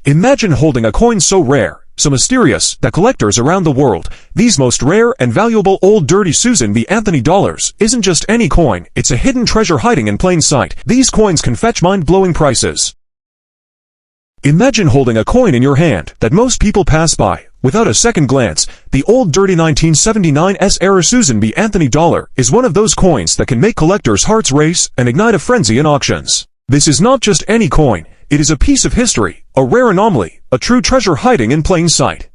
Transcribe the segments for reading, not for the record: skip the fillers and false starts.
Imagine holding a coin so rare, so mysterious, that collectors around the world, these most rare and valuable old dirty Susan B. Anthony dollars, isn't just any coin, it's a hidden treasure hiding in plain sight. These coins can fetch mind-blowing prices. Imagine holding a coin in your hand that most people pass by without a second glance. The old dirty 1979 era Susan B. Anthony dollar is one of those coins that can make collectors' hearts race and ignite a frenzy in auctions. This is not just any coin, it is a piece of history, a rare anomaly, a true treasure hiding in plain sight.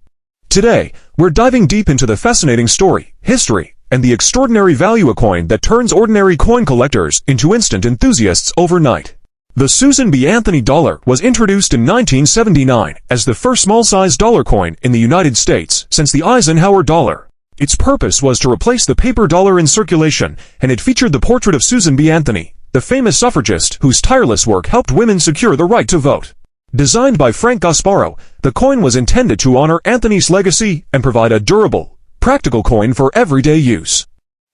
Today, we're diving deep into the fascinating story, history, and the extraordinary value of a coin that turns ordinary coin collectors into instant enthusiasts overnight. The Susan B. Anthony dollar was introduced in 1979 as the first small-sized dollar coin in the United States since the Eisenhower dollar. Its purpose was to replace the paper dollar in circulation, and it featured the portrait of Susan B. Anthony, the famous suffragist whose tireless work helped women secure the right to vote. Designed by Frank Gasparro, the coin was intended to honor Anthony's legacy and provide a durable, practical coin for everyday use.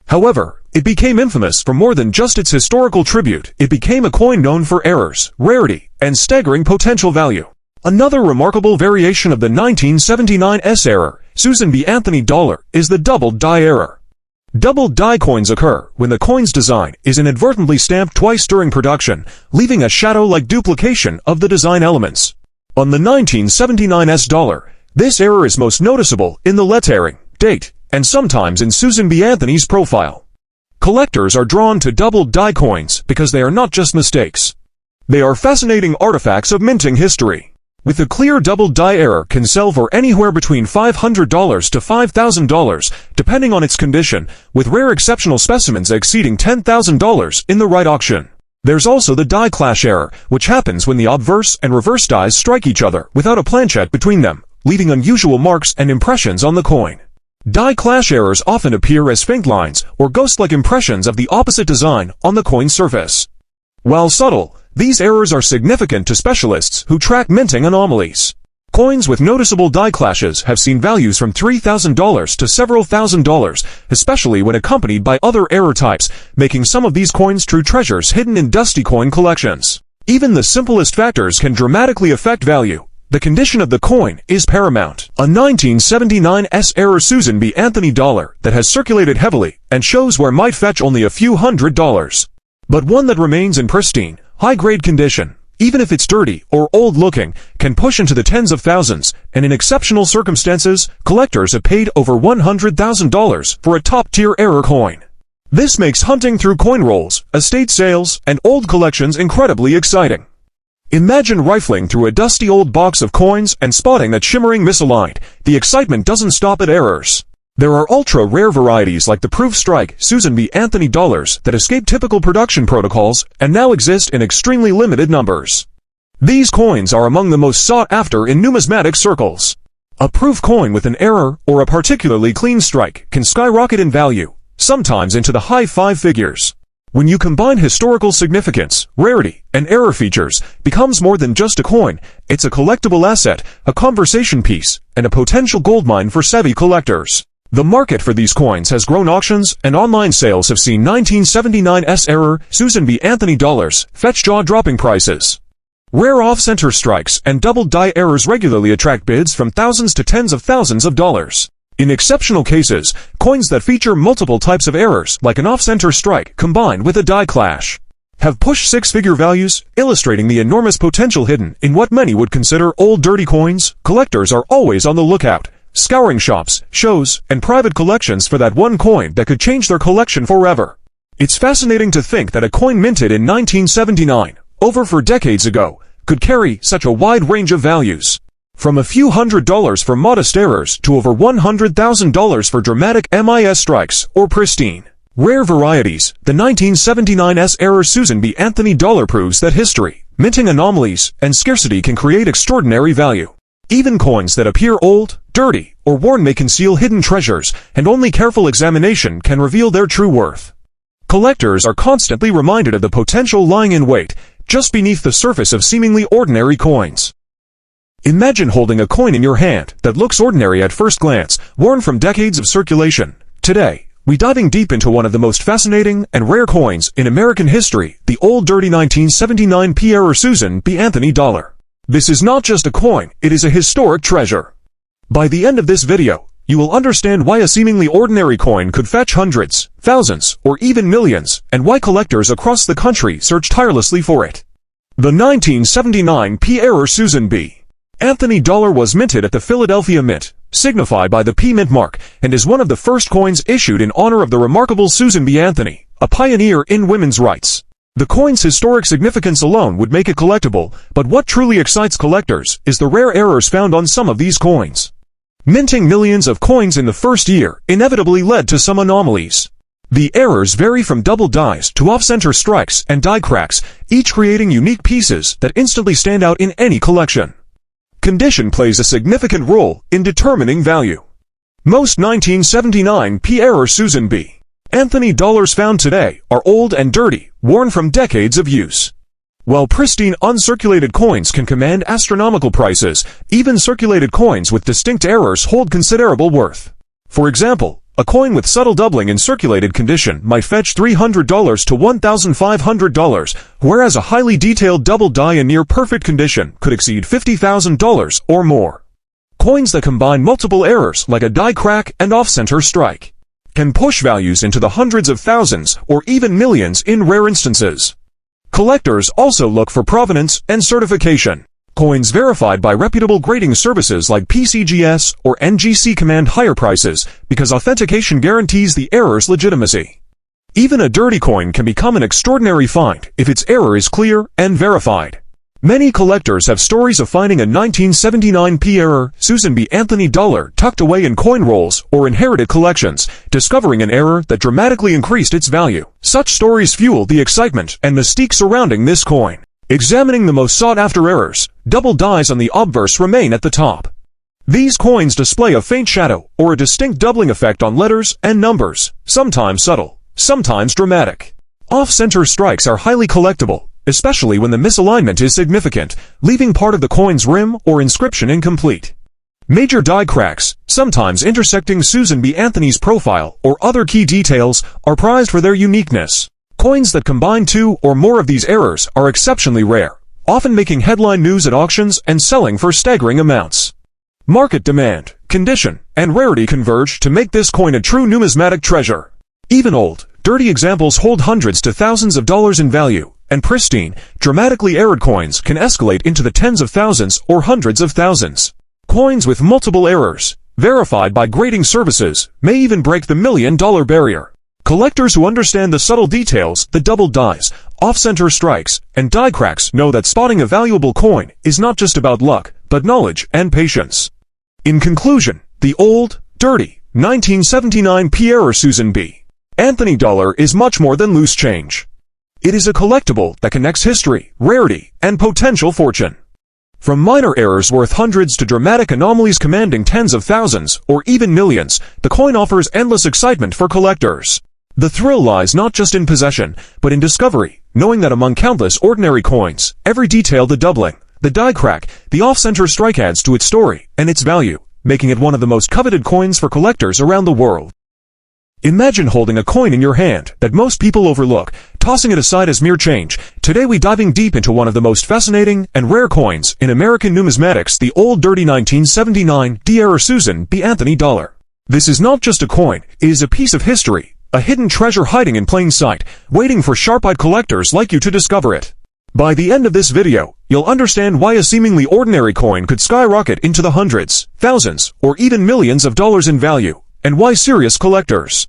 However, it became infamous for more than just its historical tribute. It became a coin known for errors, rarity, and staggering potential value. Another remarkable variation of the 1979 era Susan B. Anthony dollar is the doubled die error. Doubled die coins occur when the coin's design is inadvertently stamped twice during production, leaving a shadow-like duplication of the design elements. On the 1979 dollar, this error is most noticeable in the lettering, date, and sometimes in Susan B. Anthony's profile. Collectors are drawn to doubled die coins because they are not just mistakes. They are fascinating artifacts of minting history. With a clear doubled die error can sell for anywhere between $500 to $5,000, depending on its condition, with rare exceptional specimens exceeding $10,000 in the right auction. There's also the die clash error, which happens when the obverse and reverse dies strike each other without a planchet between them, leaving unusual marks and impressions on the coin. Die clash errors often appear as faint lines or ghost-like impressions of the opposite design on the coin's surface. While subtle, these errors are significant to specialists who track minting anomalies. Coins with noticeable die clashes have seen values from $3,000 to several $1,000s, especially when accompanied by other error types, making some of these coins true treasures hidden in dusty coin collections. Even the simplest factors can dramatically affect value. The condition of the coin is paramount. A 1979 era Susan B. Anthony dollar that has circulated heavily and shows where might fetch only a few $100s. But one that remains in pristine, high-grade condition, even if it's dirty or old-looking, can push into the tens of thousands, and in exceptional circumstances, collectors have paid over $100,000 for a top-tier error coin. This makes hunting through coin rolls, estate sales, and old collections incredibly exciting. Imagine rifling through a dusty old box of coins and spotting that shimmering misaligned. The excitement doesn't stop at errors. There are ultra-rare varieties like the broadstrike Susan B. Anthony dollars that escape typical production protocols and now exist in extremely limited numbers. These coins are among the most sought after in numismatic circles. A proof coin with an error or a particularly clean strike can skyrocket in value, sometimes into the high five figures. When you combine historical significance, rarity, and error features, becomes more than just a coin. It's a collectible asset, a conversation piece, and a potential goldmine for savvy collectors. The market for these coins has grown. Auctions and online sales have seen 1979 era Susan B. Anthony dollars fetch jaw-dropping prices. Rare off-center strikes and double die errors regularly attract bids from thousands to tens of thousands of dollars. In exceptional cases, coins that feature multiple types of errors, like an off-center strike combined with a die clash, have pushed six-figure values, illustrating the enormous potential hidden in what many would consider old dirty coins. Collectors are always on the lookout, scouring shops, shows, and private collections for that one coin that could change their collection forever. It's fascinating to think that a coin minted in 1979, over 4 decades ago, could carry such a wide range of values. From a few $100s for modest errors to over $100,000 for dramatic MIS strikes or pristine, rare varieties. The 1979 era Susan B. Anthony dollar proves that history, minting anomalies, and scarcity can create extraordinary value. Even coins that appear old, dirty, or worn may conceal hidden treasures, and only careful examination can reveal their true worth. Collectors are constantly reminded of the potential lying in wait just beneath the surface of seemingly ordinary coins. Imagine holding a coin in your hand that looks ordinary at first glance, worn from decades of circulation. Today, we're diving deep into one of the most fascinating and rare coins in American history, the old dirty 1979 era Susan B. Anthony dollar. This is not just a coin, it is a historic treasure. By the end of this video, you will understand why a seemingly ordinary coin could fetch hundreds, thousands, or even millions, and why collectors across the country search tirelessly for it. The 1979 P. Susan B. Anthony dollar was minted at the Philadelphia Mint, signified by the P mint mark, and is one of the first coins issued in honor of the remarkable Susan B. Anthony, a pioneer in women's rights. The coin's historic significance alone would make it collectible, but what truly excites collectors is the rare errors found on some of these coins. Minting millions of coins in the first year inevitably led to some anomalies. The errors vary from double dies to off-center strikes and die cracks, each creating unique pieces that instantly stand out in any collection. Condition plays a significant role in determining value. Most 1979 P. Susan B. Anthony dollars found today are old and dirty, worn from decades of use. While pristine uncirculated coins can command astronomical prices, even circulated coins with distinct errors hold considerable worth. For example, a coin with subtle doubling in circulated condition might fetch $300 to $1,500, whereas a highly detailed double die in near-perfect condition could exceed $50,000 or more. Coins that combine multiple errors like a die crack and off-center strike can push values into the hundreds of thousands or even millions in rare instances. Collectors also look for provenance and certification. Coins verified by reputable grading services like PCGS or NGC command higher prices because authentication guarantees the error's legitimacy. Even a dirty coin can become an extraordinary find if its error is clear and verified. Many collectors have stories of finding a 1979 P. Susan B. Anthony dollar tucked away in coin rolls or inherited collections, discovering an error that dramatically increased its value. Such stories fuel the excitement and mystique surrounding this coin. Examining the most sought-after errors, double dies on the obverse remain at the top. These coins display a faint shadow or a distinct doubling effect on letters and numbers, sometimes subtle, sometimes dramatic. Off-center strikes are highly collectible, especially when the misalignment is significant, leaving part of the coin's rim or inscription incomplete. Major die cracks, sometimes intersecting Susan B. Anthony's profile or other key details, are prized for their uniqueness. Coins that combine two or more of these errors are exceptionally rare, often making headline news at auctions and selling for staggering amounts. Market demand, condition, and rarity converge to make this coin a true numismatic treasure. Even old, dirty examples hold hundreds to thousands of dollars in value, and pristine, dramatically errored coins can escalate into the tens of thousands or hundreds of thousands. Coins with multiple errors, verified by grading services, may even break the $1 million barrier. Collectors who understand the subtle details, the double dies, off-center strikes, and die cracks know that spotting a valuable coin is not just about luck, but knowledge and patience. In conclusion, the old, dirty, 1979 P. Susan B. Anthony dollar is much more than loose change. It is a collectible that connects history, rarity, and potential fortune. From minor errors worth hundreds to dramatic anomalies commanding tens of thousands or even millions, the coin offers endless excitement for collectors. The thrill lies not just in possession, but in discovery, knowing that among countless ordinary coins, every detail, the doubling, the die crack, the off-center strike adds to its story and its value, making it one of the most coveted coins for collectors around the world. Imagine holding a coin in your hand that most people overlook, tossing it aside as mere change. Today we diving deep into one of the most fascinating and rare coins in American numismatics, the old dirty 1979 P. Susan B. Anthony dollar. This is not just a coin, it is a piece of history, a hidden treasure hiding in plain sight, waiting for sharp-eyed collectors like you to discover it. By the end of this video, you'll understand why a seemingly ordinary coin could skyrocket into the hundreds, thousands, or even millions of dollars in value, and why serious collectors.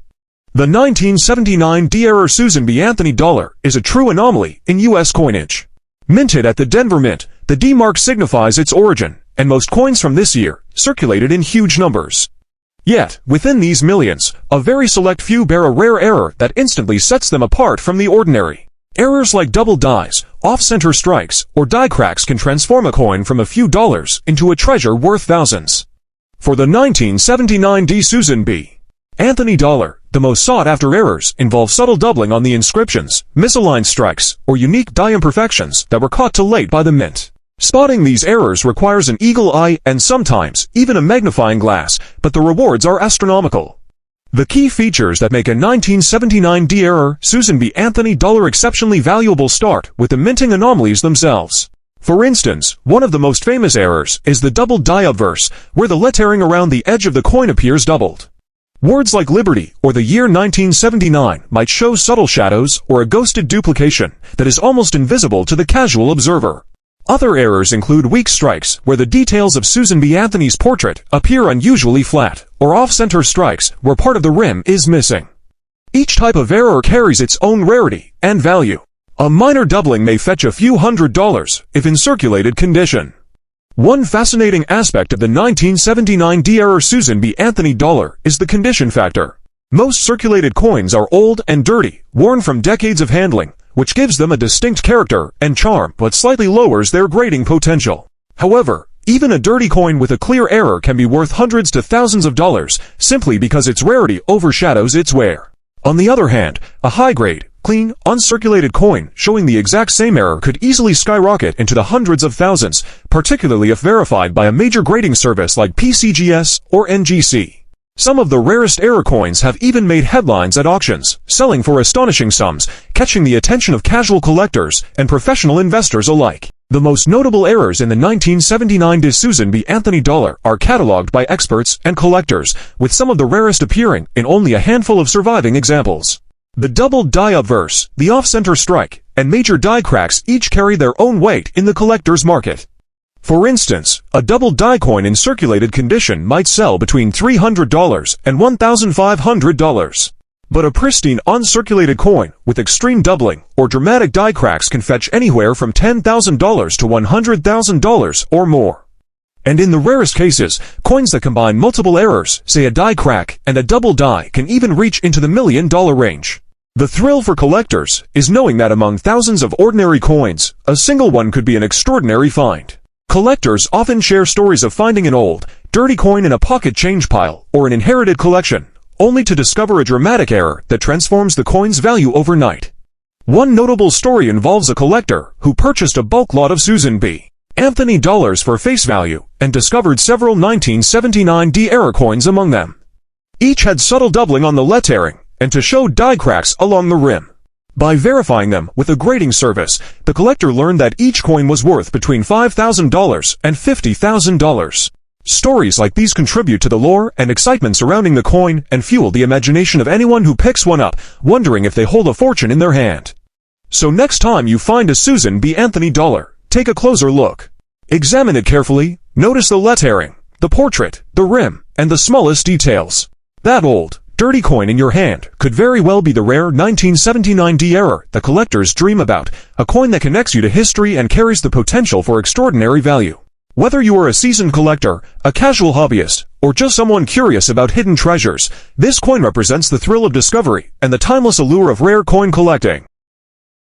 The 1979 P. Susan B. Anthony dollar is a true anomaly in U.S. coinage. Minted at the Denver Mint, the D mark signifies its origin, and most coins from this year circulated in huge numbers. Yet, within these millions, a very select few bear a rare error that instantly sets them apart from the ordinary. Errors like double dies, off-center strikes, or die cracks can transform a coin from a few dollars into a treasure worth thousands. For the 1979 D. Susan B. Anthony dollar, the most sought-after errors involve subtle doubling on the inscriptions, misaligned strikes, or unique die imperfections that were caught too late by the mint. Spotting these errors requires an eagle eye and sometimes even a magnifying glass, but the rewards are astronomical. The key features that make a 1979 D. Susan B. Anthony dollar exceptionally valuable start with the minting anomalies themselves. For instance, one of the most famous errors is the double die obverse, where the lettering around the edge of the coin appears doubled. Words like Liberty or the year 1979 might show subtle shadows or a ghosted duplication that is almost invisible to the casual observer. Other errors include weak strikes, where the details of Susan B. Anthony's portrait appear unusually flat, or off-center strikes, where part of the rim is missing. Each type of error carries its own rarity and value. A minor doubling may fetch a few $100s if in circulated condition. One fascinating aspect of the 1979 D-error Susan B. Anthony dollar is the condition factor. Most circulated coins are old and dirty, worn from decades of handling, which gives them a distinct character and charm but slightly lowers their grading potential. However, even a dirty coin with a clear error can be worth hundreds to thousands of dollars simply because its rarity overshadows its wear. On the other hand, a high-grade, clean, uncirculated coin showing the exact same error could easily skyrocket into the hundreds of thousands, particularly if verified by a major grading service like PCGS or NGC. Some of the rarest error coins have even made headlines at auctions, selling for astonishing sums, catching the attention of casual collectors and professional investors alike. The most notable errors in the 1979 de Susan B. Anthony dollar are catalogued by experts and collectors, with some of the rarest appearing in only a handful of surviving examples. The double die obverse, the off-center strike, and major die cracks each carry their own weight in the collector's market. For instance, a double die coin in circulated condition might sell between $300 and $1,500. But a pristine uncirculated coin with extreme doubling or dramatic die cracks can fetch anywhere from $10,000 to $100,000 or more. And in the rarest cases, coins that combine multiple errors, say a die crack and a double die, can even reach into the $1 million range. The thrill for collectors is knowing that among thousands of ordinary coins, a single one could be an extraordinary find. Collectors often share stories of finding an old, dirty coin in a pocket change pile or an inherited collection, only to discover a dramatic error that transforms the coin's value overnight. One notable story involves a collector who purchased a bulk lot of Susan B. Anthony dollars for face value and discovered several 1979 D-era coins among them. Each had subtle doubling on the lettering and to show die cracks along the rim. By verifying them with a grading service, the collector learned that each coin was worth between $5,000 and $50,000. Stories like these contribute to the lore and excitement surrounding the coin and fuel the imagination of anyone who picks one up, wondering if they hold a fortune in their hand. So next time you find a Susan B. Anthony dollar, take a closer look. Examine it carefully, notice the lettering, the portrait, the rim, and the smallest details. That old, dirty coin in your hand could very well be the rare 1979 D-error that collectors dream about, a coin that connects you to history and carries the potential for extraordinary value. Whether you are a seasoned collector, a casual hobbyist, or just someone curious about hidden treasures, this coin represents the thrill of discovery and the timeless allure of rare coin collecting.